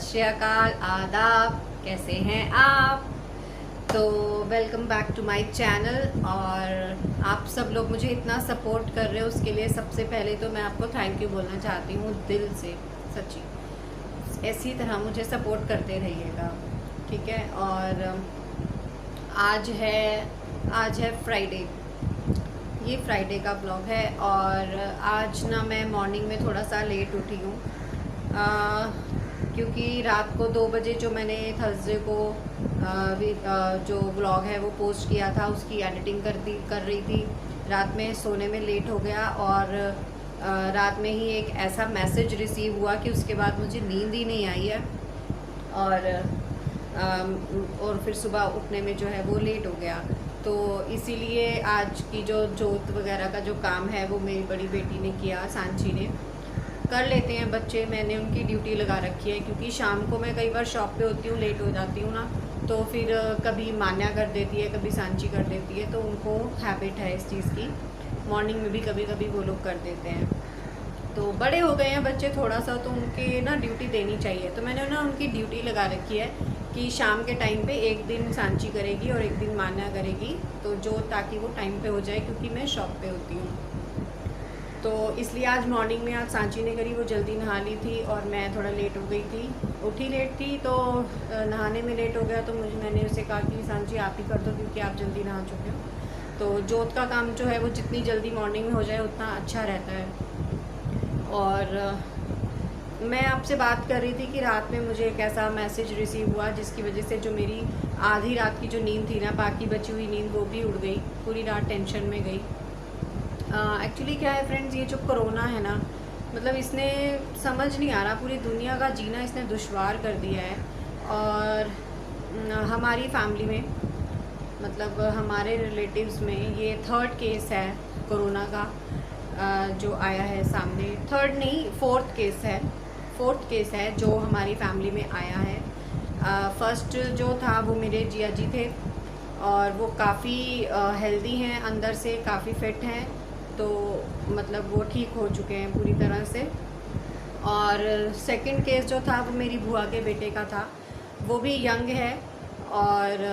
श्री अकाल, आदाब। कैसे हैं आप? तो welcome back to my channel. और आप सब लोग मुझे इतना सपोर्ट कर रहे हो, उसके लिए सबसे पहले तो मैं आपको थैंक यू बोलना चाहती हूँ दिल से, सच्ची। इसी तरह मुझे सपोर्ट करते रहिएगा, ठीक है। और आज है फ्राइडे, ये फ्राइडे का ब्लॉग है। और आज ना मैं मॉर्निंग में थोड़ा सा लेट उठी हूँ, क्योंकि रात को 2 बजे जो मैंने थर्सडे को जो ब्लॉग है वो पोस्ट किया था, उसकी एडिटिंग कर रही थी। रात में सोने में लेट हो गया और रात में ही एक ऐसा मैसेज रिसीव हुआ कि उसके बाद मुझे नींद ही नहीं आई है। और फिर सुबह उठने में जो है वो लेट हो गया। तो इसीलिए आज की जो जोत वगैरह का जो काम है वो मेरी बड़ी बेटी ने किया, सांची ने। कर लेते हैं बच्चे, मैंने उनकी ड्यूटी लगा रखी है, क्योंकि शाम को मैं कई बार शॉप पे होती हूँ, लेट हो जाती हूँ ना, तो फिर कभी मान्या कर देती है, कभी सांची कर देती है, तो उनको हैबिट है इस चीज़ की। मॉर्निंग में भी कभी कभी वो लोग कर देते हैं। तो बड़े हो गए हैं बच्चे थोड़ा सा, तो उनके ना ड्यूटी देनी चाहिए। तो मैंने ना उनकी ड्यूटी लगा रखी है कि शाम के टाइम पे एक दिन सांची करेगी और एक दिन मान्या करेगी, तो जो ताकि वो टाइम पे हो जाए, क्योंकि मैं शॉप पे होती हूँ। तो इसलिए आज मॉर्निंग में आज सांची ने करी, वो जल्दी नहा ली थी और मैं थोड़ा लेट हो गई थी, उठी लेट थी, तो नहाने में लेट हो गया। तो मैंने उसे कहा कि सांची आप ही कर दो, क्योंकि आप जल्दी नहा चुके हो। तो जोत का काम जो है वो जितनी जल्दी मॉर्निंग में हो जाए उतना अच्छा रहता है। और मैं आपसे बात कर रही थी कि रात में मुझे एक ऐसा मैसेज रिसीव हुआ जिसकी वजह से जो मेरी आधी रात की जो नींद थी ना, बाकी बची हुई नींद, वो भी उड़ गई। पूरी रात टेंशन में गई। एक्चुअली क्या है फ्रेंड्स, ये जो कोरोना है ना, मतलब इसने समझ नहीं आ रहा, पूरी दुनिया का जीना इसने दुश्वार कर दिया है। और हमारी फैमिली में, मतलब हमारे रिलेटिव्स में ये 3rd केस है कोरोना का, जो आया है सामने। 3rd नहीं, 4th केस है। 4th केस है जो हमारी फैमिली में आया है। फर्स्ट जो था वो मेरे जिया जी थे, और वो काफ़ी हेल्दी हैं, अंदर से काफ़ी फिट हैं, तो मतलब वो ठीक हो चुके हैं पूरी तरह से। और सेकंड केस जो था वो मेरी बुआ के बेटे का था, वो भी यंग है, और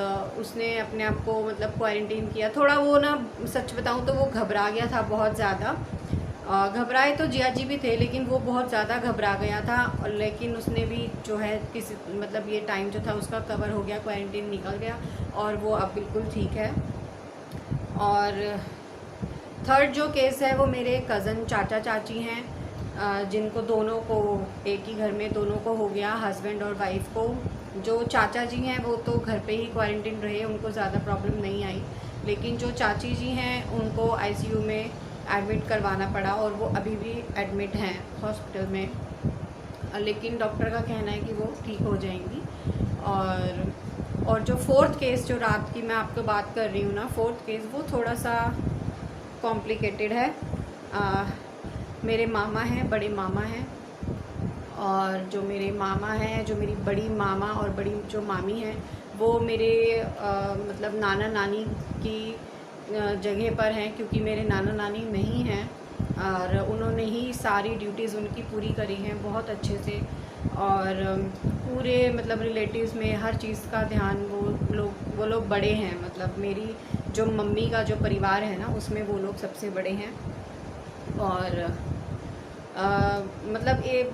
उसने अपने आप को मतलब क्वारंटीन किया। थोड़ा वो ना, सच बताऊं तो वो घबरा गया था बहुत ज़्यादा। घबराए तो जिया जी भी थे, लेकिन वो बहुत ज़्यादा घबरा गया था। और लेकिन उसने भी जो है किसी मतलब ये टाइम जो था उसका कवर हो गया, क्वारंटीन निकल गया, और वो अब बिल्कुल ठीक है। और 3rd जो केस है वो मेरे कज़न चाचा चाची हैं, जिनको दोनों को एक ही घर में दोनों को हो गया, हस्बैंड और वाइफ को। जो चाचा जी हैं वो तो घर पे ही क्वारंटीन रहे, उनको ज़्यादा प्रॉब्लम नहीं आई। लेकिन जो चाची जी हैं उनको आईसीयू में एडमिट करवाना पड़ा, और वो अभी भी एडमिट हैं हॉस्पिटल में। लेकिन डॉक्टर का कहना है कि वो ठीक हो जाएंगी। और जो 4th केस जो रात की मैं आपको बात कर रही हूँ ना, 4th केस वो थोड़ा सा कॉम्प्लिकेटेड है। मेरे मामा हैं, बड़े मामा हैं, और जो मेरे मामा हैं, जो मेरी बड़ी मामा और बड़ी जो मामी हैं, वो मेरे मतलब नाना नानी की जगह पर हैं, क्योंकि मेरे नाना नानी नहीं हैं, और उन्होंने ही सारी ड्यूटीज़ उनकी पूरी करी हैं बहुत अच्छे से। और पूरे मतलब रिलेटिव्स में हर चीज़ का ध्यान वो लोग बड़े हैं, मतलब मेरी जो मम्मी का जो परिवार है ना, उसमें वो लोग सबसे बड़े हैं। और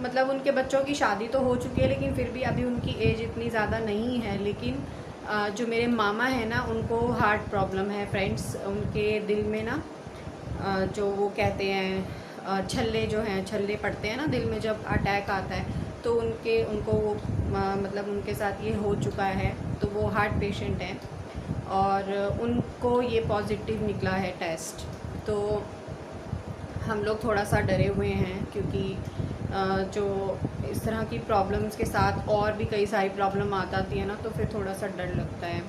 मतलब उनके बच्चों की शादी तो हो चुकी है, लेकिन फिर भी अभी उनकी एज इतनी ज़्यादा नहीं है। लेकिन जो मेरे मामा हैं ना, उनको हार्ट प्रॉब्लम है फ्रेंड्स। उनके दिल में ना जो वो कहते हैं छल्ले जो हैं, छल्ले पड़ते हैं ना दिल में जब अटैक आता है, तो उनको मतलब उनके साथ ये हो चुका है, तो वो हार्ट पेशेंट हैं, और उनको ये पॉजिटिव निकला है टेस्ट। तो हम लोग थोड़ा सा डरे हुए हैं, क्योंकि जो इस तरह की प्रॉब्लम्स के साथ और भी कई सारी प्रॉब्लम आ जाती है ना, तो फिर थोड़ा सा डर लगता है।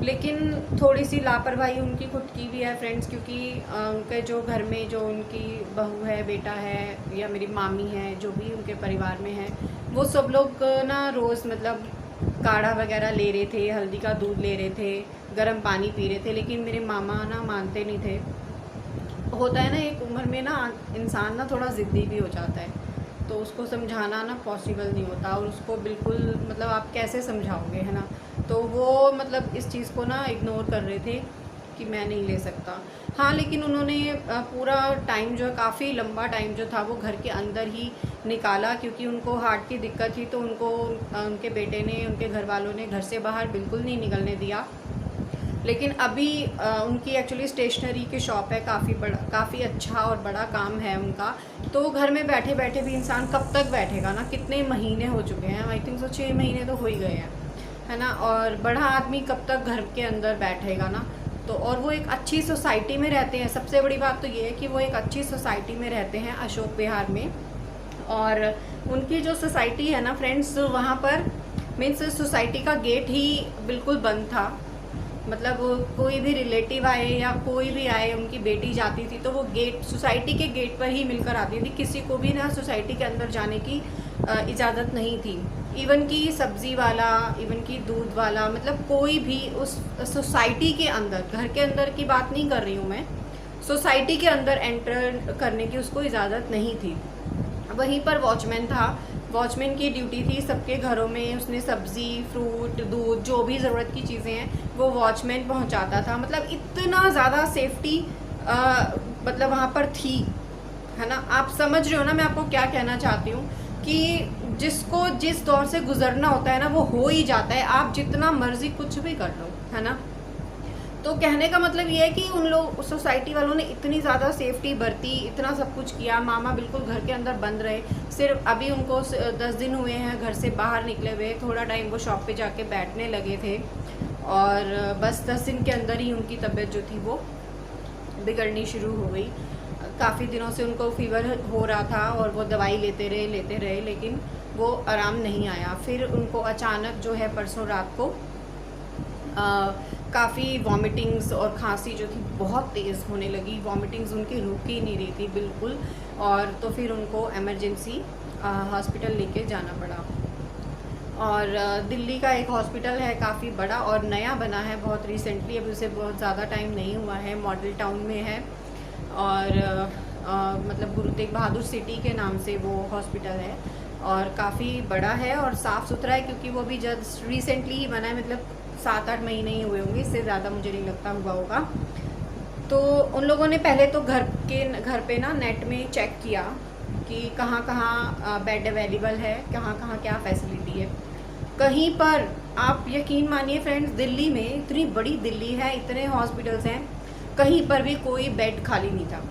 लेकिन थोड़ी सी लापरवाही उनकी खुद की भी है फ्रेंड्स, क्योंकि उनके जो घर में जो उनकी बहू है, बेटा है, या मेरी मामी है, जो भी उनके परिवार में है, वो सब लोग ना रोज़ मतलब काढ़ा वगैरह ले रहे थे, हल्दी का दूध ले रहे थे, गर्म पानी पी रहे थे। लेकिन मेरे मामा ना मानते नहीं थे। होता है ना, एक उम्र में ना इंसान ना थोड़ा ज़िद्दी भी हो जाता है। तो उसको समझाना ना पॉसिबल नहीं होता, और उसको बिल्कुल मतलब आप कैसे समझाओगे, है ना। तो वो मतलब इस चीज़ को ना इग्नोर कर रहे थे कि मैं नहीं ले सकता। हाँ, लेकिन उन्होंने पूरा टाइम जो है, काफ़ी लंबा टाइम जो था वो घर के अंदर ही निकाला, क्योंकि उनको हार्ट की दिक्कत थी। तो उनको उनके बेटे ने, उनके घर वालों ने घर से बाहर बिल्कुल नहीं निकलने दिया। लेकिन अभी उनकी एक्चुअली स्टेशनरी की शॉप है, काफ़ी अच्छा और बड़ा काम है उनका। तो घर में बैठे बैठे भी इंसान कब तक बैठेगा ना, कितने महीने हो चुके हैं, आई थिंक सो 6 महीने तो हो ही गए हैं, है ना। और बड़ा आदमी कब तक घर के अंदर बैठेगा ना। तो और वो एक अच्छी सोसाइटी में रहते हैं, सबसे बड़ी बात तो ये है कि वो एक अच्छी सोसाइटी में रहते हैं अशोक विहार में। और उनकी जो सोसाइटी है ना फ्रेंड्स, वहाँ पर मीन्स सोसाइटी का गेट ही बिल्कुल बंद था। मतलब कोई भी रिलेटिव आए या कोई भी आए, उनकी बेटी जाती थी तो वो गेट, सोसाइटी के गेट पर ही मिलकर आती थी। किसी को भी ना सोसाइटी के अंदर जाने की इजाज़त नहीं थी। इवन की सब्ज़ी वाला, इवन की दूध वाला, मतलब कोई भी उस सोसाइटी के अंदर, घर के अंदर की बात नहीं कर रही हूँ मैं, सोसाइटी के अंदर एंटर करने की उसको इजाज़त नहीं थी। वहीं पर वॉचमैन था, वॉचमैन की ड्यूटी थी सबके घरों में, उसने सब्ज़ी, फ्रूट, दूध, जो भी ज़रूरत की चीज़ें हैं वो वॉचमैन पहुंचाता था। मतलब इतना ज़्यादा सेफ्टी मतलब वहाँ पर थी, है ना। आप समझ रहे हो ना मैं आपको क्या कहना चाहती हूँ, कि जिसको जिस दौर से गुजरना होता है ना वो हो ही जाता है, आप जितना मर्जी कुछ भी कर लो, है ना। तो कहने का मतलब ये है कि उन लोग, सोसाइटी वालों ने इतनी ज़्यादा सेफ्टी बरती, इतना सब कुछ किया। मामा बिल्कुल घर के अंदर बंद रहे। सिर्फ अभी उनको 10 दिन हुए हैं घर से बाहर निकले हुए, थोड़ा टाइम वो शॉप पे जाके बैठने लगे थे, और बस 10 दिन के अंदर ही उनकी तबीयत जो थी वो बिगड़नी शुरू हो गई। काफ़ी दिनों से उनको फीवर हो रहा था और वो दवाई लेते रहे, लेकिन वो आराम नहीं आया। फिर उनको अचानक जो है परसों रात को काफ़ी वॉमिटिंग्स और खांसी जो थी बहुत तेज़ होने लगी। वॉमिटिंग्स उनकी रुक ही नहीं रही थी बिल्कुल, और तो फिर उनको इमरजेंसी हॉस्पिटल लेके जाना पड़ा। और दिल्ली का एक हॉस्पिटल है, काफ़ी बड़ा और नया बना है बहुत रिसेंटली, अभी उसे बहुत ज़्यादा टाइम नहीं हुआ है, मॉडल टाउन में है। और मतलब गुरु तेग बहादुर सिटी के नाम से वो हॉस्पिटल है, और काफ़ी बड़ा है और साफ़ सुथरा है, क्योंकि वो भी जस्ट रिसेंटली ही बना है, मतलब 7-8 महीने ही हुए होंगे, इससे ज़्यादा मुझे नहीं लगता हुआ होगा। तो उन लोगों ने पहले तो घर पे ना नेट में चेक किया कि कहाँ कहाँ बेड अवेलेबल है, कहाँ कहाँ क्या फैसिलिटी है। कहीं पर, आप यकीन मानिए फ्रेंड्स, दिल्ली में, इतनी बड़ी दिल्ली है, इतने हॉस्पिटल्स हैं, कहीं पर भी कोई बेड खाली नहीं था।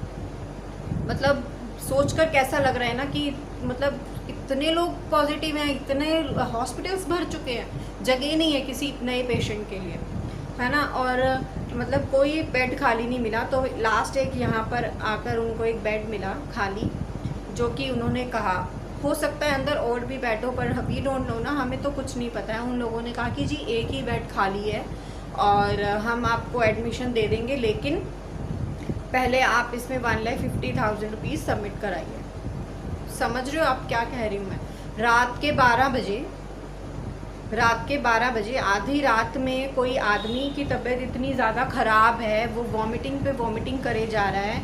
मतलब सोचकर कैसा लग रहा है ना कि मतलब इतने लोग पॉजिटिव हैं, इतने हॉस्पिटल्स भर चुके हैं, जगह नहीं है किसी नए पेशेंट के लिए, है ना। और मतलब कोई बेड खाली नहीं मिला। तो लास्ट एक यहाँ पर आकर उनको एक बेड मिला खाली, जो कि उन्होंने कहा हो सकता है अंदर और भी बेड हो, पर वी डोंट नो ना, हमें तो कुछ नहीं पता है। उन लोगों ने कहा कि जी एक ही बेड खाली है और हम आपको एडमिशन दे देंगे, लेकिन पहले आप इसमें 1,50,000 रुपीज़ सबमिट कराइए। समझ रहे हो आप क्या कह रही हूँ मैं। रात के 12 बजे आधी रात में कोई आदमी की तबीयत इतनी ज़्यादा ख़राब है, वो वॉमिटिंग पे वॉमिटिंग करे जा रहा है,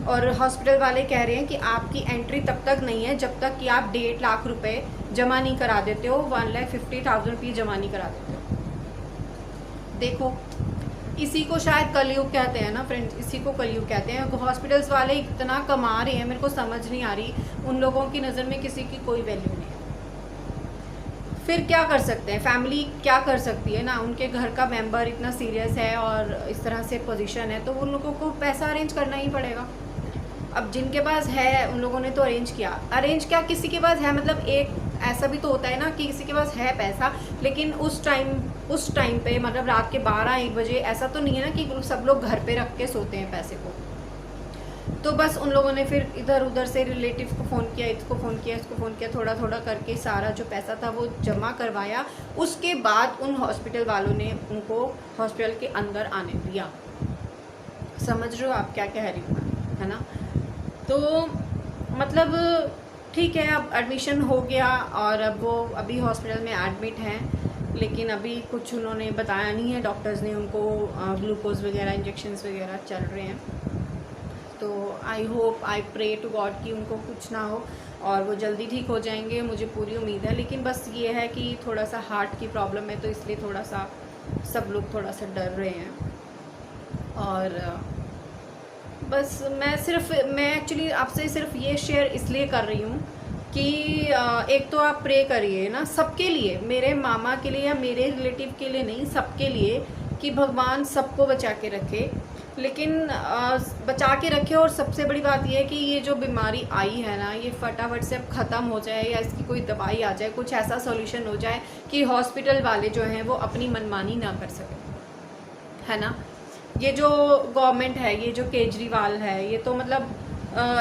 और हॉस्पिटल वाले कह रहे हैं कि आपकी एंट्री तब तक नहीं है जब तक कि आप 1.5 लाख रुपए जमा नहीं करा देते हो, 1,50,000 रुपीज़ जमा नहीं करा देते हो। देखो, इसी को शायद कलयुग कहते हैं ना फ्रेंड्स, इसी को कलयुग कहते हैं। हॉस्पिटल्स वाले इतना कमा रहे हैं, मेरे को समझ नहीं आ रही, उन लोगों की नज़र में किसी की कोई वैल्यू नहीं है। फिर क्या कर सकते हैं, फैमिली क्या कर सकती है ना, उनके घर का मेंबर इतना सीरियस है और इस तरह से पोजीशन है, तो उन लोगों को पैसा अरेंज करना ही पड़ेगा। अब जिनके पास है उन लोगों ने तो अरेंज क्या किसी के पास है, मतलब एक ऐसा भी तो होता है ना कि किसी के पास है पैसा, लेकिन उस टाइम पे मतलब रात के 12-1 बजे ऐसा तो नहीं है ना कि सब लोग घर पे रख के सोते हैं पैसे को। तो बस उन लोगों ने फिर इधर उधर से रिलेटिव को फ़ोन किया, इसको फ़ोन किया, थोड़ा थोड़ा करके सारा जो पैसा था वो जमा करवाया। उसके बाद उन हॉस्पिटल वालों ने उनको हॉस्पिटल के अंदर आने दिया। समझ रहे हो आप क्या कह रही हूँ, है ना। तो मतलब ठीक है, अब एडमिशन हो गया और अब वो अभी हॉस्पिटल में एडमिट हैं, लेकिन अभी कुछ उन्होंने बताया नहीं है, डॉक्टर्स ने उनको ग्लूकोज वगैरह, इंजेक्शन्स वगैरह चल रहे हैं। तो I hope, I pray to God कि उनको कुछ ना हो, और वो जल्दी ठीक हो जाएंगे, मुझे पूरी उम्मीद है। लेकिन बस ये है कि थोड़ा सा हार्ट की प्रॉब्लम है, तो इसलिए थोड़ा सा सब लोग थोड़ा सा डर रहे हैं। और बस मैं एक्चुअली आपसे सिर्फ ये शेयर इसलिए कर रही हूँ कि एक तो आप प्रे करिए ना सबके लिए, मेरे मामा के लिए या मेरे रिलेटिव के लिए नहीं, सबके लिए, कि भगवान सबको बचा के रखे। लेकिन बचा के रखे, और सबसे बड़ी बात यह है कि ये जो बीमारी आई है ना, ये फटाफट से अब ख़त्म हो जाए, या इसकी कोई दवाई आ जाए, कुछ ऐसा सॉल्यूशन हो जाए कि हॉस्पिटल वाले जो हैं वो अपनी मनमानी ना कर सकें, है ना। ये जो गवर्नमेंट है, ये जो केजरीवाल है, ये तो मतलब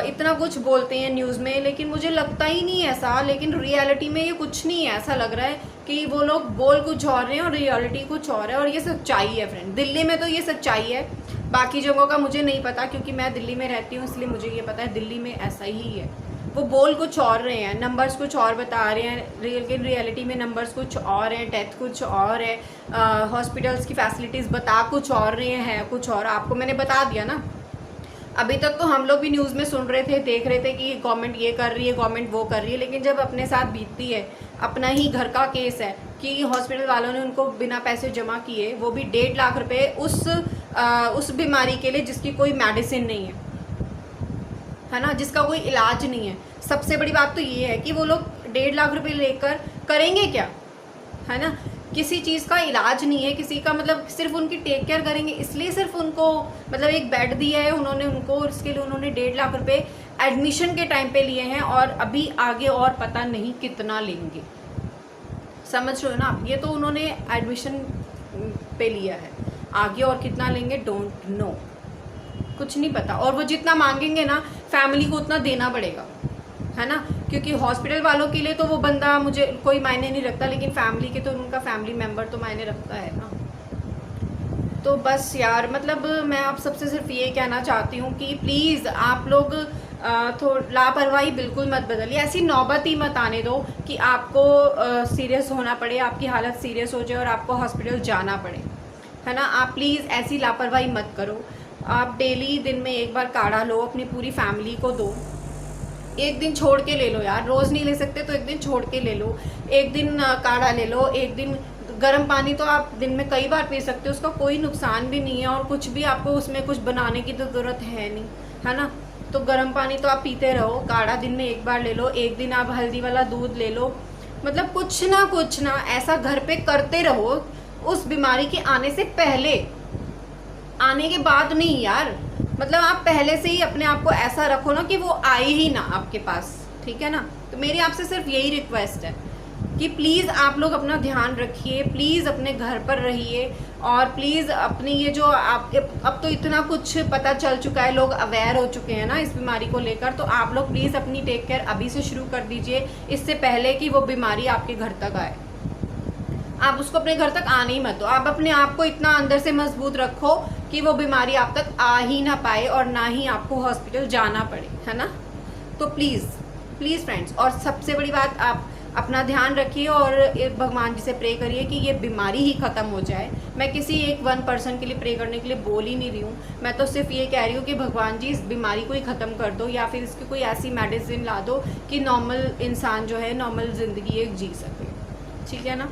इतना कुछ बोलते हैं न्यूज़ में, लेकिन मुझे लगता ही नहीं ऐसा। लेकिन रियलिटी में ये कुछ नहीं है, ऐसा लग रहा है कि वो लोग बोल कुछ और रहे हैं और रियलिटी कुछ और है, और ये सच्चाई है फ्रेंड। दिल्ली में तो ये सच्चाई है, बाकी जगहों का मुझे नहीं पता, क्योंकि मैं दिल्ली में रहती हूँ इसलिए मुझे ये पता है दिल्ली में ऐसा ही है। वो बोल कुछ और रहे हैं, नंबर्स कुछ और बता रहे हैं, रियलिटी में नंबर्स कुछ और हैं, डेथ कुछ और है, हॉस्पिटल्स की फैसिलिटीज़ बता कुछ और रहे हैं, कुछ और। आपको मैंने बता दिया ना। अभी तक तो हम लोग भी न्यूज़ में सुन रहे थे, देख रहे थे कि गवर्नमेंट ये कर रही है, गवर्नमेंट वो कर रही है, लेकिन जब अपने साथ बीतती है, अपना ही घर का केस है कि हॉस्पिटल वालों ने उनको बिना पैसे जमा किए, वो भी 1.5 लाख रुपए उस बीमारी के लिए जिसकी कोई मेडिसिन नहीं है ना, जिसका कोई इलाज नहीं है। सबसे बड़ी बात तो ये है कि वो लोग 1.5 लाख रुपए लेकर करेंगे क्या, है ना। किसी चीज़ का इलाज नहीं है, किसी का मतलब सिर्फ उनकी टेक केयर करेंगे, इसलिए सिर्फ उनको मतलब एक बेड दिया है उन्होंने उनको, और इसके लिए उन्होंने 1.5 लाख रुपए एडमिशन के टाइम पे लिए हैं, और अभी आगे और पता नहीं कितना लेंगे। समझ रहे हो ना आप, ये तो उन्होंने एडमिशन पे लिया है, आगे और कितना लेंगे डोंट नो, कुछ नहीं पता। और वो जितना मांगेंगे ना, फैमिली को उतना देना पड़ेगा, है ना, क्योंकि हॉस्पिटल वालों के लिए तो वो बंदा मुझे कोई मायने नहीं रखता, लेकिन फैमिली के तो उनका फैमिली मेम्बर तो मायने रखता है ना। तो बस यार, मतलब मैं आप सबसे सिर्फ ये कहना चाहती हूँ कि प्लीज़ आप लोग लापरवाही बिल्कुल मत बदलिए। ऐसी नौबत ही मत आने दो कि आपको सीरियस होना पड़े, आपकी हालत सीरियस हो जाए और आपको हॉस्पिटल जाना पड़े, है ना। आप प्लीज़ ऐसी लापरवाही मत करो। आप डेली दिन में एक बार काढ़ा लो, अपनी पूरी फैमिली को दो। एक दिन छोड़ के ले लो यार, रोज़ नहीं ले सकते तो एक दिन छोड़ के ले लो, एक दिन काढ़ा ले लो, एक दिन गर्म पानी तो आप दिन में कई बार पी सकते हो, उसका कोई नुकसान भी नहीं है, और कुछ भी आपको उसमें कुछ बनाने की तो ज़रूरत है नहीं, है ना। तो गर्म पानी तो आप पीते रहो, काढ़ा दिन में एक बार ले लो, एक दिन आप हल्दी वाला दूध ले लो, मतलब कुछ ना ऐसा घर पे करते रहो, उस बीमारी के आने से पहले, आने के बाद नहीं यार। मतलब आप पहले से ही अपने आप को ऐसा रखो ना कि वो आए ही ना आपके पास, ठीक है ना। तो मेरी आपसे सिर्फ यही रिक्वेस्ट है कि प्लीज़ आप लोग अपना ध्यान रखिए, प्लीज़ अपने घर पर रहिए, और प्लीज़ अपनी ये जो आप अब तो इतना कुछ पता चल चुका है, लोग अवेयर हो चुके हैं ना इस बीमारी को लेकर, तो आप लोग प्लीज़ अपनी टेक केयर अभी से शुरू कर दीजिए, इससे पहले कि वो बीमारी आपके घर तक आए। आप उसको अपने घर तक आने ही मत दो। आप अपने आप को इतना अंदर से मजबूत रखो कि वो बीमारी आप तक आ ही ना पाए, और ना ही आपको हॉस्पिटल जाना पड़े, है ना। तो प्लीज़ फ्रेंड्स, और सबसे बड़ी बात, आप अपना ध्यान रखिए और भगवान जी से प्रे करिए कि ये बीमारी ही ख़त्म हो जाए। मैं किसी एक 1 पर्सन के लिए प्रे करने के लिए बोल ही नहीं रही हूँ, मैं तो सिर्फ ये कह रही हूँ कि भगवान जी इस बीमारी को ही ख़त्म कर दो, या फिर इसकी कोई ऐसी मेडिसिन ला दो कि नॉर्मल इंसान जो है नॉर्मल ज़िंदगी एक जी सके, ठीक है ना।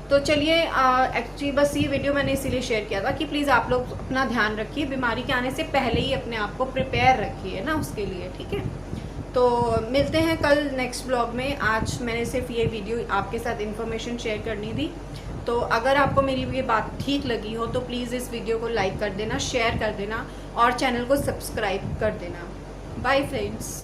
तो चलिए, एक्चुअली बस ये वीडियो मैंने इसीलिए शेयर किया था कि प्लीज़ आप लोग अपना ध्यान रखिए, बीमारी के आने से पहले ही अपने आप को प्रिपेयर रखिए ना उसके लिए, ठीक है। तो मिलते हैं कल नेक्स्ट ब्लॉग में। आज मैंने सिर्फ ये वीडियो आपके साथ इन्फॉर्मेशन शेयर करनी थी। तो अगर आपको मेरी ये बात ठीक लगी हो तो प्लीज़ इस वीडियो को लाइक कर देना, शेयर कर देना, और चैनल को सब्सक्राइब कर देना। Bye friends.